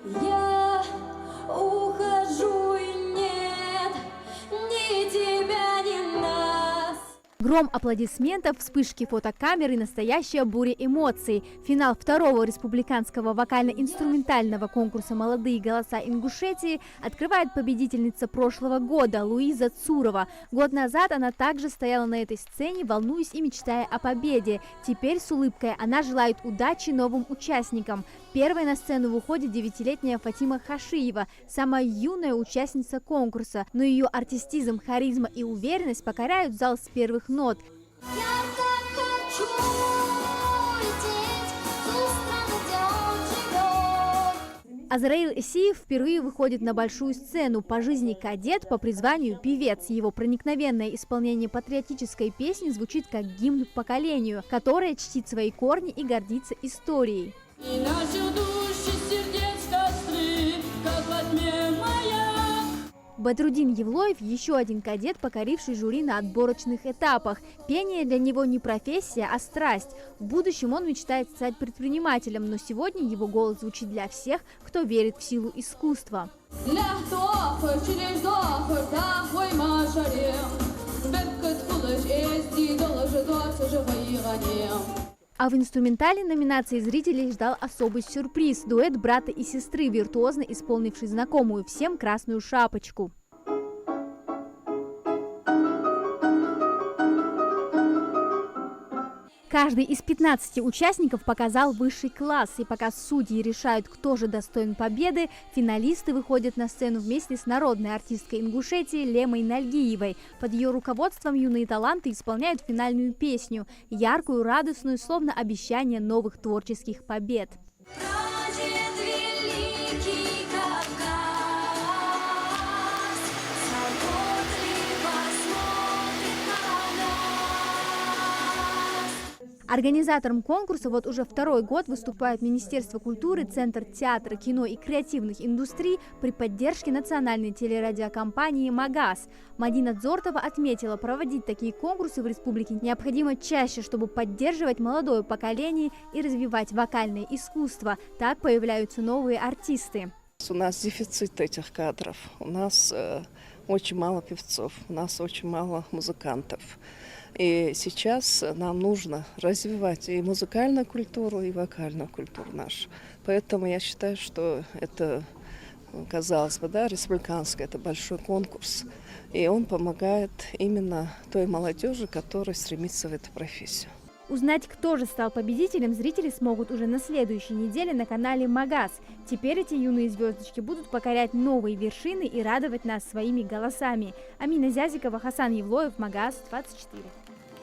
Я ухожу, и нет ни тебя, ни нас. Гром аплодисментов, вспышки фотокамер и настоящая буря эмоций. Финал второго республиканского вокально-инструментального конкурса «Молодые голоса Ингушетии» открывает победительница прошлого года Луиза Цурова. Год назад она также стояла на этой сцене, волнуясь и мечтая о победе. Теперь с улыбкой она желает удачи новым участникам. Первой на сцену выходит 9-летняя Фатима Хашиева, самая юная участница конкурса. Но ее артистизм, харизма и уверенность покоряют зал с первых нот. Я так хочу лететь в ту страну, где он живет. Азраил Эсиев впервые выходит на большую сцену. По жизни кадет, по призванию певец. Его проникновенное исполнение патриотической песни звучит как гимн поколению, которое чтит свои корни и гордится историей. И наши души сердец костры, как во тьме маяк. Бадрудин Евлоев – еще один кадет, покоривший жюри на отборочных этапах. Пение для него не профессия, а страсть. В будущем он мечтает стать предпринимателем, но сегодня его голос звучит для всех, кто верит в силу искусства. А в инструментальной номинации зрителей ждал особый сюрприз – дуэт брата и сестры, виртуозно исполнивший знакомую всем «Красную шапочку». Каждый из 15 участников показал высший класс, и пока судьи решают, кто же достоин победы, финалисты выходят на сцену вместе с народной артисткой Ингушетии Лемой Нальгиевой. Под ее руководством юные таланты исполняют финальную песню, яркую, радостную, словно обещание новых творческих побед. Организатором конкурса вот уже второй год выступает Министерство культуры, Центр театра, кино и креативных индустрий при поддержке национальной телерадиокомпании «Магаз». Мадина Дзортова отметила, проводить такие конкурсы в республике необходимо чаще, чтобы поддерживать молодое поколение и развивать вокальное искусство. Так появляются новые артисты. У нас дефицит этих кадров, у нас очень мало певцов, у нас очень мало музыкантов. И сейчас нам нужно развивать и музыкальную культуру, и вокальную культуру нашу. Поэтому я считаю, что это, казалось бы, да, республиканский, это большой конкурс. И он помогает именно той молодежи, которая стремится в эту профессию. Узнать, кто же стал победителем, зрители смогут уже на следующей неделе на канале «Магаз». Теперь эти юные звездочки будут покорять новые вершины и радовать нас своими голосами. Амина Зязикова, Хасан Евлоев, «Магаз 24».